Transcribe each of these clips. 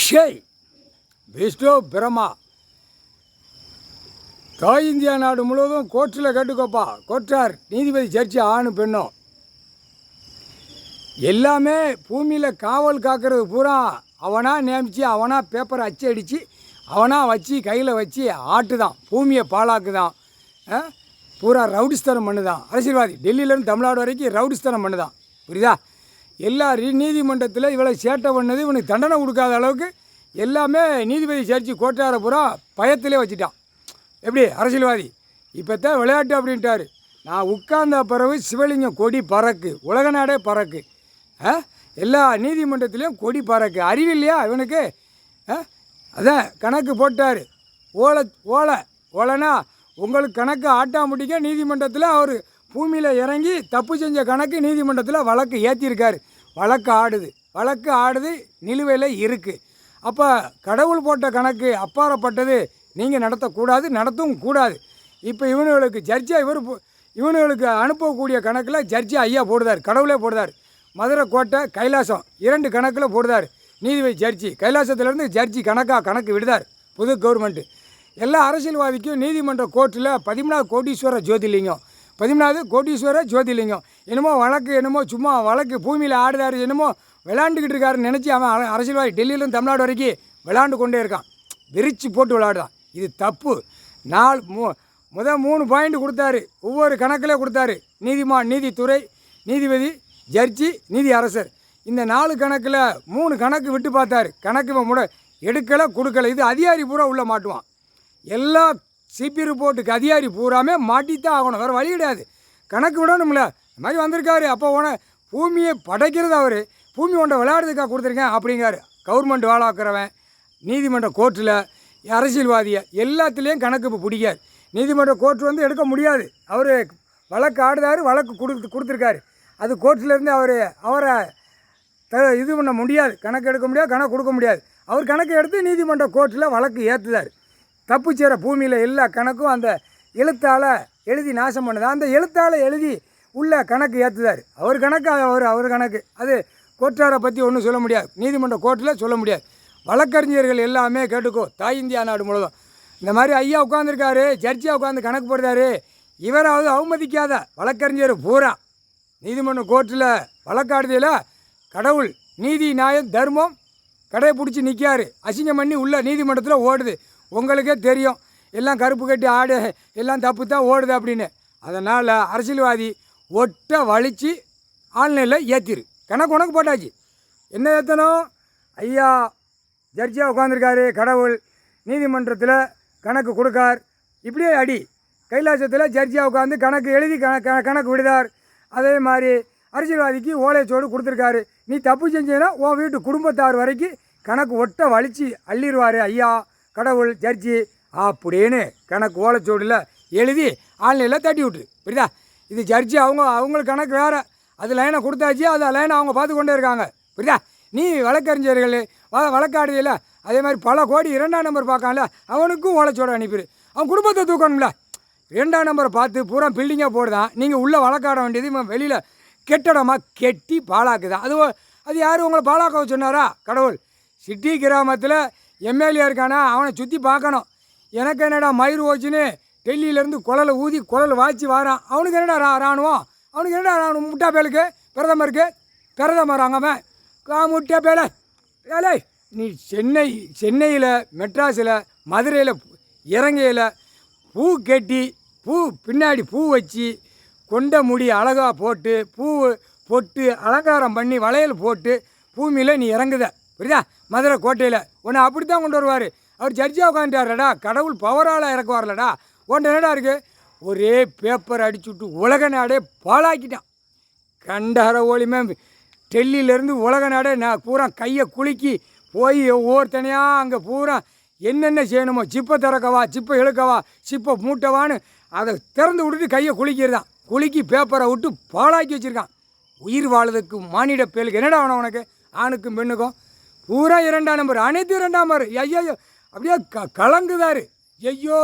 ஷேய் விஷ்ணு பிரம்மா தாய் இந்தியா நாடு முழுவதும் கோர்ட்டில் கேட்டுக்கோப்பா. கோர்ட்டார் நீதிபதி ஜட்ஜி ஆணு பெண்ணும் எல்லாமே பூமியில் காவல் காக்கிறது பூரா அவனாக நியமித்து அவனாக பேப்பரை அச்சு அடித்து அவனாக வச்சு கையில் வச்சு ஆட்டுதான், பூமியை பாழாக்குதான், பூரா ரவுடிஸ்தனம் பண்ணுதான். அரசியல்வாதி டெல்லியிலேருந்து தமிழ்நாடு வரைக்கும் ரவுடிஸ்தனம் பண்ணுதான். புரியுதா? எல்லா நீதிமன்றத்தில் இவளை சேட்டை பண்ணது இவனுக்கு தண்டனை கொடுக்காத அளவுக்கு எல்லாமே நீதிபதி ஜட்ஜி கோட்டார பூரா பயத்திலே வச்சுட்டான். எப்படி அரசியல்வாதி இப்போ தான் விளையாட்டு அப்படின்ட்டார். நான் உட்கார்ந்த பிறகு சிவலிங்கம் கொடி பறக்கு, உலக நாடே பறக்கு, எல்லா நீதிமன்றத்திலையும் கொடி பறக்கு. அறிவில்லையா இவனுக்கு? அதான் கணக்கு போட்டார். ஓலைனா உங்களுக்கு கணக்கு ஆட்டாமுட்டிக்க நீதிமன்றத்தில் அவர் பூமியில் இறங்கி தப்பு செஞ்ச கணக்கு நீதிமன்றத்தில் வழக்கு ஏற்றிருக்காரு. வழக்கு ஆடுது நிலுவையில் இருக்குது. அப்போ கடவுள் போட்ட கணக்கு அப்பாறப்பட்டது நீங்கள் நடத்தக்கூடாது, நடத்தவும் கூடாது. இப்போ இவனுங்களுக்கு ஜட்ஜாக இவனுங்களுக்கு அனுப்பக்கூடிய கணக்கில் ஜட்ஜி ஐயா போடுதார், கடவுளே போடுதார். மதுரை கோட்டை கைலாசம் 2 கணக்கில் போடுதார் நீதிபதி ஜட்ஜி. கைலாசத்துலேருந்து ஜட்ஜி கணக்கு விடுதார் புது கவர்மெண்ட்டு. எல்லா அரசியல்வாதிக்கும் நீதிமன்ற கோர்ட்டில் 13வது கோடீஸ்வர ஜோதிலிங்கம் என்னமோ வழக்கு, என்னமோ சும்மா வழக்கு பூமியில் ஆடுதாரு, என்னமோ விளாண்டுக்கிட்டு இருக்காருன்னு நினச்சி அவன் அரசியல்வாதி டெல்லியிலேருந்து தமிழ்நாடு வரைக்கும் விளாண்டு கொண்டே இருக்கான், விரிச்சு போட்டு விளாடுதான். இது தப்பு. 3 பாயிண்ட் கொடுத்தாரு, ஒவ்வொரு கணக்கில் கொடுத்தாரு. நீதித்துறை, நீதிபதி, ஜட்ஜி, நீதி அரசர். இந்த 4 கணக்கில் 3 கணக்கு விட்டு பார்த்தாரு. கணக்கு எடுக்கலை, கொடுக்கலை. இது அதிகாரி பூரா உள்ளே மாட்டுவான். எல்லா சிபி ரிப்போர்ட்டுக்கு அதிகாரி பூராமே மாட்டித்தான் ஆகணும், வேறு வழி கிடையாது. கணக்கு விடணும்ல. இந்த மாதிரி வந்திருக்காரு. அப்போ பூமியை படைக்கிறது அவர், பூமி ஒன்றை விளையாடுறதுக்காக கொடுத்துருக்கேன் அப்படிங்காரு. கவர்மெண்ட் வாழாக்குறவன் நீதிமன்ற கோர்ட்டில் அரசியல்வாதியை எல்லாத்துலேயும் கணக்கு இப்போ பிடிக்காது. நீதிமன்ற கோர்ட்டு எடுக்க முடியாது. அவர் வழக்கு ஆடுதாரு, வழக்கு கொடுத்துருக்காரு. அது கோர்ட்டிலேருந்து அவரை இது பண்ண முடியாது, கணக்கு எடுக்க முடியாது, கணக்கு கொடுக்க முடியாது. அவர் கணக்கு எடுத்து நீதிமன்ற கோர்ட்டில் வழக்கு ஏற்றுதார். தப்பு செய்கிற பூமியில் எல்லா கணக்கும் அந்த எழுத்தால் எழுதி நாசம் பண்ணுது. அந்த எழுத்தால் எழுதி உள்ள கணக்கு ஏற்றுதார். அவர் கணக்கு அவர் கணக்கு. அது கோர்ட்டாரை பற்றி ஒன்றும் சொல்ல முடியாது, நீதிமன்ற கோர்ட்டில் சொல்ல முடியாது. வழக்கறிஞர்கள் எல்லாமே கேட்டுக்கோ, தாய் இந்தியா நாடு முழுவதும். இந்த மாதிரி ஐயா உட்காந்துருக்காரு, ஜட்ஜியாக உட்காந்து கணக்கு போடுறாரு. இவராவது அவமதிக்காத வழக்கறிஞர் பூரா நீதிமன்ற கோர்ட்டில் வழக்காடுதில் கடவுள், நீதி, நியாயம், தர்மம் கடையை நிற்காரு. அசிங்கம் பண்ணி உள்ள நீதிமன்றத்தில் ஓடுது. உங்களுக்கே தெரியும், எல்லாம் கருப்பு கட்டி ஆடு, எல்லாம் தப்பு தான் ஓடுது அப்படின்னு. அதனால் அரசியல்வாதி ஒட்டை வலித்து ஆன்லைனில் ஏற்றிரு. கணக்கு உனக்கு போட்டாச்சு. என்ன ஏற்றணும்? ஐயா ஜட்ஜியாக உட்காந்துருக்காரு, கடவுள் நீதிமன்றத்தில் கணக்கு கொடுக்கார். இப்படியே அடி. கைலாசத்தில் ஜட்ஜியாக உட்காந்து கணக்கு எழுதி கணக்கு விடுதார். அதே மாதிரி அரசியல்வாதிக்கு ஓலைச்சோடு கொடுத்துருக்காரு. நீ தப்பு செஞ்சேன்னா உன் வீட்டு குடும்பத்தார் வரைக்கும் கணக்கு ஒட்டை வலித்து அள்ளிடுவார் ஐயா கடவுள் ஜட்ஜி அப்படின்னு கணக்கு ஓலைச்சோடில் எழுதி ஆன்லைனில் தட்டி விட்டுரு. புரியுதா? இது ஜட்ஜி அவங்களுக்கு கணக்கு வேறு, அது லைனை கொடுத்தாச்சு, அது லைனை அவங்க பார்த்து கொண்டே இருக்காங்க. புரியுதா? நீ வழக்கறிஞர்கள் வழக்காடுதில்ல, அதே மாதிரி பல கோடி 2ஆம் நம்பர் பார்க்கான்ல, அவனுக்கும் ஓலைச்சோடு அனுப்பிடு. அவன் குடும்பத்தை தூக்கணும்ல. 2ஆம் நம்பரை பார்த்து பூரா பில்டிங்காக போடுதான். நீங்கள் உள்ளே வழக்காட வேண்டியது இவன் வெளியில் கெட்டடமாக கெட்டி பாழாக்குதான். அது யார் உங்களை பாழாக்க சொன்னாரா? கடவுள். சிட்டி கிராமத்தில் எம்எல்ஏ இருக்கானா, அவனை சுற்றி பார்க்கணும். எனக்கு என்னடா மயிர் ஓச்சுன்னு டெல்லியிலேருந்து குழலை ஊதி குழல் வாய்ச்சி வாரான். அவனுக்கு என்னடா இராணுவம்? அவனுக்கு என்னடா இராணுவம்? முட்டா பேலுக்கு பிரதமர் அங்கவன் முட்டா பேல ஏலே. நீ சென்னையில், மெட்ராஸில், மதுரையில் இறங்கையில் பூ கட்டி, பின்னாடி பூ வச்சு, கொண்ட முடி அழகாக போட்டு, பொட்டு அலங்காரம் பண்ணி, வளையல் போட்டு பூமியில் நீ இறங்குத. புரியுதா? மதுரை கோட்டையில் உன்னை அப்படி தான் கொண்டு வருவார். அவர் ஜட்ஜாக உட்காந்துட்டார்லடா, கடவுள் பவரால் இறக்குவார்லடா. ஒன்று என்னடா இருக்குது? ஒரே பேப்பர் அடிச்சுட்டு உலக நாடே பாழாக்கிட்டான். கண்டஹர ஒளிமே டெல்லியிலேருந்து உலக நாடே நான் பூரா கையை குலுக்கி போய் ஒவ்வொருத்தனையாக அங்கே பூரா என்னென்ன செய்யணுமோ, சிப்பை திறக்கவா, சிப்பை இழுக்கவா, சிப்பை மூட்டவான்னு அதை திறந்து விட்டுட்டு கையை குளிக்கிறதான். குலுக்கி பேப்பரை விட்டு பாழாக்கி வச்சுருக்கான். உயிர் வாழ்றதுக்கு மானிட பேலுக்கு என்னடா வேணும் உனக்கு? ஆணுக்கும் பெண்ணுக்கும் பூரா 2ஆம் நம்பர், அனைத்து 2ஆம் நம்பர். ஐயோ அப்படியே கலங்குதாரு. ஐயோ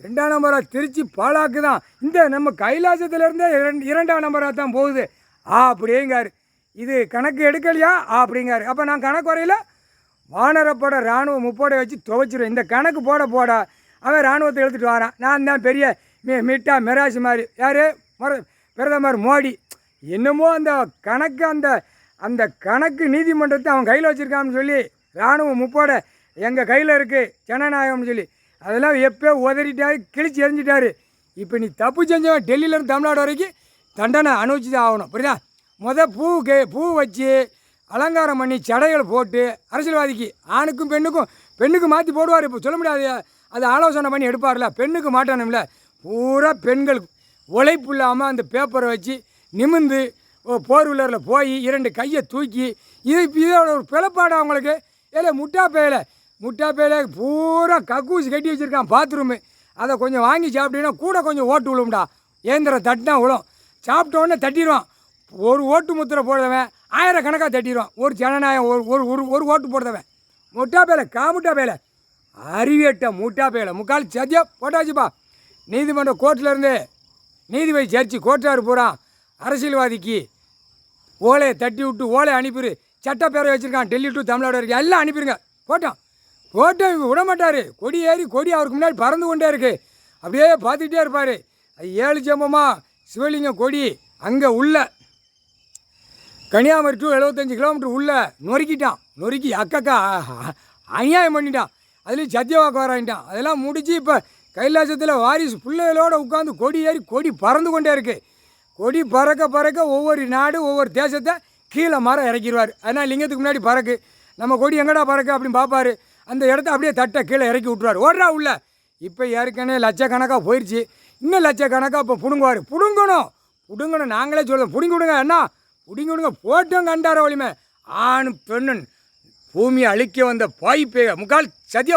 2ஆம் நம்பராக திருச்சி பாழாக்குதான். இந்த நம்ம கைலாசத்துலேருந்தே 2ஆம் நம்பராக தான் போகுது அப்படிங்காரு. இது கணக்கு எடுக்கலையா அப்படிங்காரு. அப்போ நான் கணக்கு வரையில் வானரப்பட இராணுவ முப்படை வச்சு துவைச்சிரும். இந்த கணக்கு போட போட அவன் இராணுவத்தை எடுத்துகிட்டு வரான். நான் தான் பெரிய மிட்டா மிராசி மாதிரி. யார் பிரதமர் மோடி. என்னமோ அந்த கணக்கு அந்த கணக்கு நீதிமன்றத்தை அவன் கையில் வச்சுருக்கான்னு சொல்லி இராணுவ முப்படை எங்கள் கையில் இருக்குது ஜனநாயகம்னு சொல்லி அதெல்லாம் எப்போ உதறிட்டாரு, கிழிச்சு எறிஞ்சிட்டாரு. இப்போ நீ தப்பு செஞ்சவன் டெல்லியிலேருந்து தமிழ்நாடு வரைக்கும் தண்டனை அனுபவிச்சு தான் ஆகணும். புரியுதா? பூ வச்சு அலங்காரம் பண்ணி சடைகள் போட்டு அரசியல்வாதிக்கு ஆணுக்கும் பெண்ணுக்கும் மாற்றி போடுவார். இப்போ சொல்ல முடியாது, அது ஆலோசனை பண்ணி எடுப்பார்ல. பெண்ணுக்கு மாட்டானும்ல. பூரா பெண்கள் உழைப்பு இல்லாமல் அந்த பேப்பரை வச்சு நிமிந்து போர் போய் 2 கையை தூக்கி இதோட ஒரு பிளப்பாடு அவங்களுக்கு. முட்டா பேல பூரா கக்கூசி கட்டி வச்சுருக்கான் பாத்ரூமு. அதை கொஞ்சம் வாங்கி சாப்பிட்டீங்கன்னா கூட கொஞ்சம் ஓட்டு விழும்டா. ஏந்திரம் தட்டினா விழும். சாப்பிட்ட உடனே தட்டிடுவான். ஒரு ஓட்டு முத்திரை போடுறவன் 1000 கணக்காக தட்டிடுவான். ஒரு ஜனநாயகம் ஒரு ஓட்டு போடுறவன் முட்டா பேல அறிவியட்ட முட்டா பேல முக்கால் சத்தியா போட்டாச்சுப்பா. நீதிமன்ற கோர்ட்டிலேருந்து நீதிபதி ஜட்ஜி கோர்ட்டார் பூரா அரசியல்வாதிக்கு ஓலையை தட்டி விட்டு ஓலையை அனுப்பிடு. சட்டப்பேரவை வச்சுருக்கான் டெல்லி டு தமிழ்நாடு வரைக்கும் எல்லாம் அனுப்பிடுங்க. போட்டோம் விட மாட்டார். கொடி ஏறி கொடி அவருக்கு முன்னாடி பறந்து கொண்டே இருக்குது. அப்படியே பார்த்துக்கிட்டே இருப்பார். அது 7 ஜம்பமாக சிவலிங்கம் கொடி அங்கே உள்ள கன்னியாகுமரி டு 75 கிலோமீட்டர் உள்ள நொறுக்கி அக்கா அநியாயம் பண்ணிட்டான். அதுலேயும் சத்தியவாக்கு வரான்ட்டான். அதெல்லாம் முடித்து இப்போ கைலாசத்தில் வாரிசு பிள்ளைகளோடு உட்காந்து கொடி ஏறி கொடி பறந்து கொண்டே இருக்குது. கொடி பறக்க ஒவ்வொரு நாடு ஒவ்வொரு தேசத்தை கீழே மரம் இறக்கிடுவார். அதனால் லிங்கத்துக்கு முன்னாடி பறக்கு. நம்ம கொடி எங்கடா பறக்க அப்படின்னு பார்ப்பார். அந்த இடத்த அப்படியே தட்டை கீழே இறக்கி விட்ருவார். ஓடுறா உள்ள. இப்போ ஏற்கனவே லட்சக்கணக்காக போயிடுச்சு. இன்னும் லட்சக்கணக்காக இப்போ பிடுங்கணும். நாங்களே சொல்லுவோம் பிடுங்கி விடுங்க. என்ன பிடுங்கி விடுங்க போட்டோம் கண்டார வலிமை. ஆண் பெண்ணன் பூமியை அழிக்க வந்த பாய்ப்பே முக்கால் சத்தியம்.